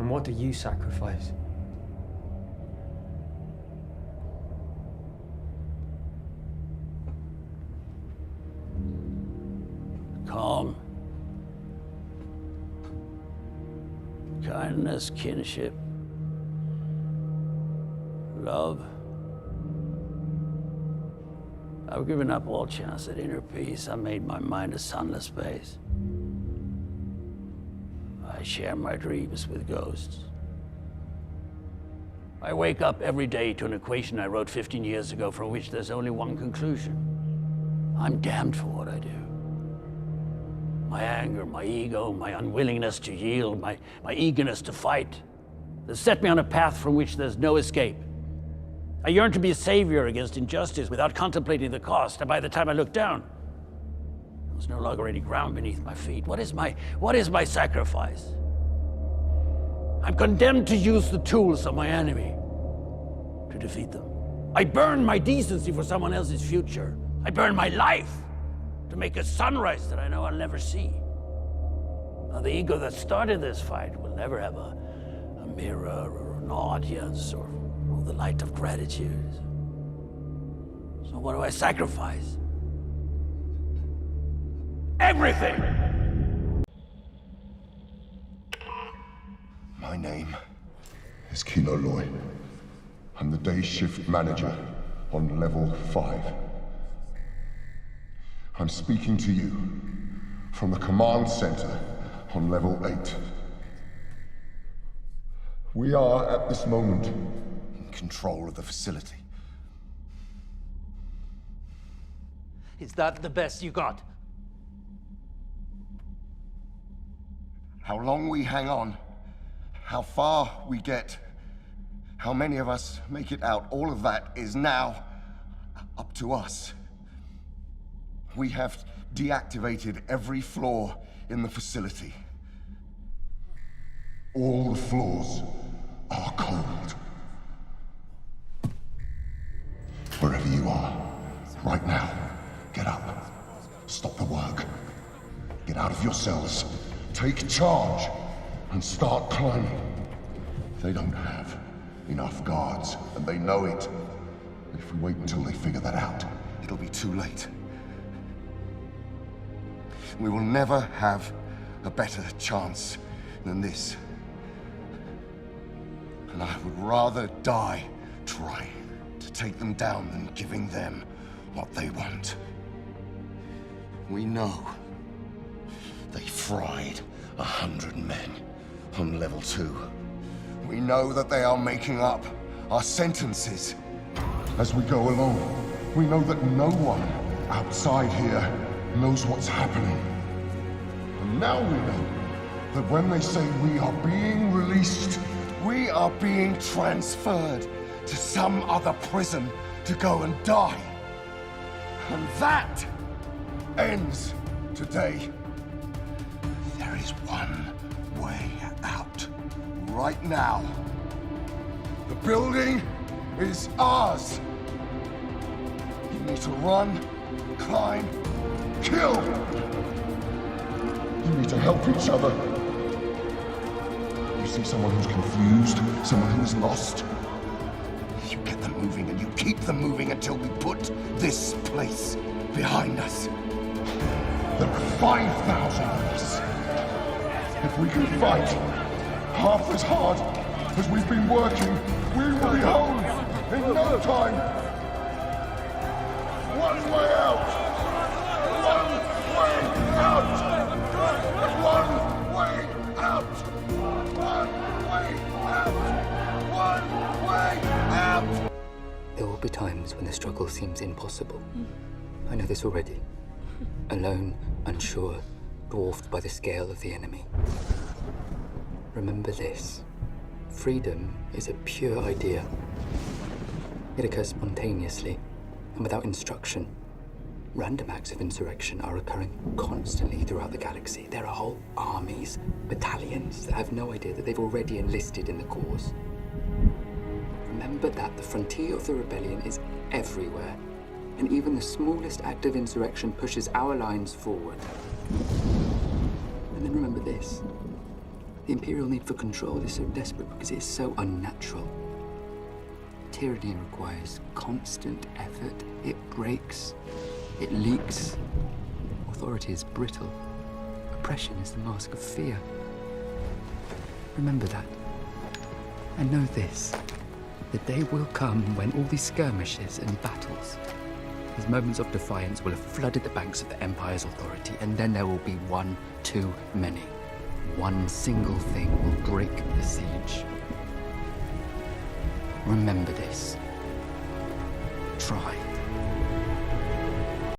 And what do you sacrifice? Calm. Kindness, kinship. Love. I've given up all chance at inner peace. I made my mind a sunless space. I share my dreams with ghosts. I wake up every day to an equation I wrote 15 years ago from which there's only one conclusion. I'm damned for what I do. My anger, my ego, my unwillingness to yield, my eagerness to fight, they set me on a path from which there's no escape. I yearn to be a savior against injustice without contemplating the cost, and by the time I look down, there's no longer any ground beneath my feet. What is my sacrifice? I'm condemned to use the tools of my enemy to defeat them. I burn my decency for someone else's future. I burn my life to make a sunrise that I know I'll never see. Now, the ego that started this fight will never have a mirror or an audience or the light of gratitude. So what do I sacrifice? Everything! My name is Kino Loy. I'm the day shift manager on level 5. I'm speaking to you from the command center on level 8. We are, at this moment, in control of the facility. Is that the best you got? How long we hang on, how far we get, how many of us make it out, all of that is now up to us. We have deactivated every floor in the facility. All the floors are cold. Wherever you are, right now, get up. Stop the work. Get out of your cells. Take charge and start climbing. They don't have enough guards, and they know it. If we wait until they figure that out, it'll be too late. We will never have a better chance than this. And I would rather die trying to take them down than giving them what they want. We know they fried 100 men on level 2. We know that they are making up our sentences as we go along. We know that no one outside here knows what's happening. And now we know that when they say we are being released, we are being transferred to some other prison to go and die. And that ends today. There is one way out. Right now. The building is ours. You need to run, climb, kill. You need to help each other. You see someone who's confused, someone who is lost. You get them moving and you keep them moving until we put this place behind us. There are 5,000 of us. If we can fight half as hard as we've been working, we will be home in no time. One way out! One way out! One way out! One way out! One way out! There will be times when the struggle seems impossible. I know this already. Alone, unsure, dwarfed by the scale of the enemy. Remember this. Freedom is a pure idea. It occurs spontaneously and without instruction. Random acts of insurrection are occurring constantly throughout the galaxy. There are whole armies, battalions that have no idea that they've already enlisted in the cause. Remember that the frontier of the rebellion is everywhere, and even the smallest act of insurrection pushes our lines forward. And then remember this. The Imperial need for control is so desperate because it is so unnatural. Tyranny requires constant effort. It breaks. It leaks. Authority is brittle. Oppression is the mask of fear. Remember that. And know this. The day will come when all these skirmishes and battles, these moments of defiance, will have flooded the banks of the Empire's authority, and then there will be one too many. One single thing will break the siege. Remember this. Try.